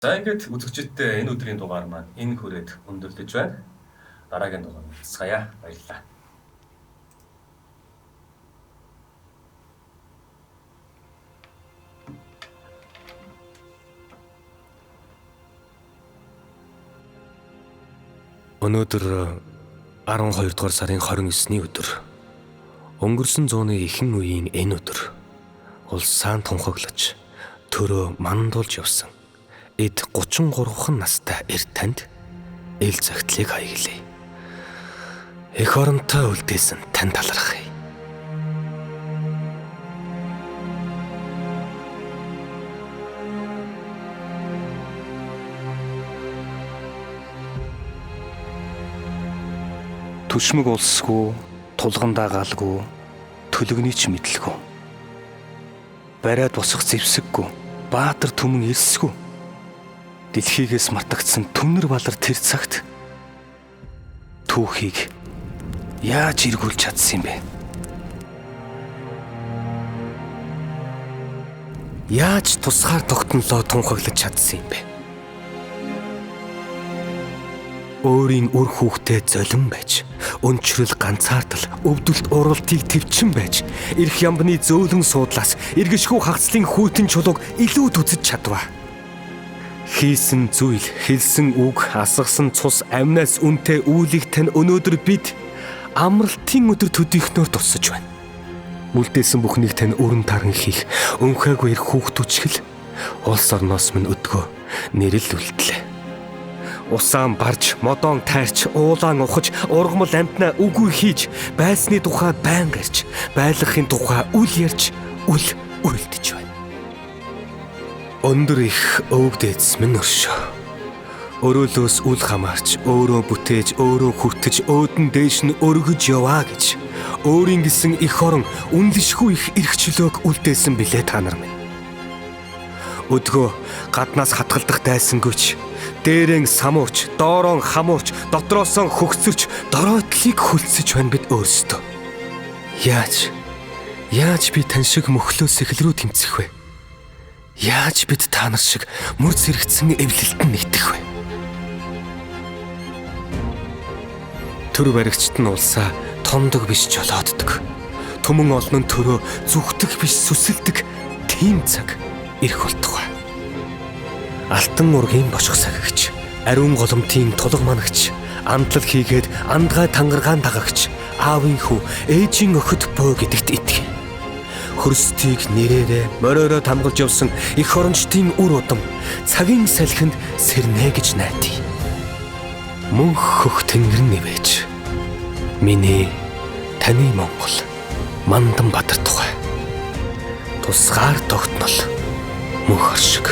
За ингээд үзэгчдээ энэ өдрийн дугаар маань энэ хүрээд өндөрлөж байна. Дараагийн дугаар уулзцаая. Баярлалаа. Өнөөдөр 12 дугаар сарын 29-ний өдөр. Өнгөрсөн зууны ихэнх үеийн энэ өдөр улсаан тунхаглаж төрөө мандуулж явсан эд 33хан настай эр танд эл загтлыг хаяглая. Эх оронтой үлдээсэн тань талархъя. Түшмэг улсгүй, тулгандаа галгүй, төлөгний ч мэдлгүй. Бариад босох зэвсэггүй, баатар түмэн ирсгүй. Дэлхийгээс мартагдсан түмнэр балар тэр цагт түүхийг яаж эргүүлж чадсан юм бэ? Яаж тусгаар тогтнолоо тунхаглаж чадсан юм бэ? Өөрийн үр хүүхдэд золин байж, өнчрөл ганцаардал, өвдөлт уралтыг төвчин байж, эрх ямбны зөөлөн суудлаас эргэшгүй хагцлын хүйтэн чулууг илүүд үзэж чадваа. Хийсэн зүйл, хэлсэн үг, асгасан цус амнаас үнтэй үүлийг тань өнөөдөр бид амралтын өдөр төдийхнөөр тусаж байна. Үлдээсэн бүхнийг тань өрн таран хийх өнхөөгүй эрх хүүхдүүчгэл улс орноос минь өдгөө нэрэл үлдлээ. Усаан барж, модон тайрч, уулаан ухаж, ургамал амтнаа үгүй хийж, байсны тухай байн гарч, байлгахын тухай үл ярьж, үл үлдэж байна. Өндөр их өвгдээц минь өршөө. Өрөөлөөс үл хамаарч, өөрөө бүтээж, өөрөө хүртэж, өөдөн дээш нь өргөж яваа гэж өөрийн гисэн их орон үнэлшгүй их эрхчлөөг үлдээсэн билээ та нар минь. Өдгөө гаднаас хатгалдах дайсангүйч, дээрэн самуурч, доорон хамуурч, дотроос нь хөгцөрч, дороотлыг хөлсөж байна бид өөрсдөө. Яаж би тань шиг мөхлөөс эхэл рүү тэмцэх вэ? Яаж бид та нар шиг мөр зэрэгцэн эвлэлтэнд нэгдэх вэ? Төр баригчт нь улсаа томдог биш жолооддог. Түмэн олон нь төрөө зүгтэх биш сүсэлдэг тийм цаг ирэх болтугай. Алтан ургийн бошго сахигч, ариун голомтын тулга манагч, амтлал хийгээд андгай тангаргаан дагагч, аавын хүү, ээжийн охид бөө гэдэгт итгэе. Хөрстийг нэрээрээ мориороо тамгалж явсан эх орончдын үр удам цагийн салхинд сэрнэ гэж найдаа. Мөнх хөх тэнгэр нэвэж миний таны Монгол Мандан Бадар тухай тусгаар тогтнол мөнх оршиг.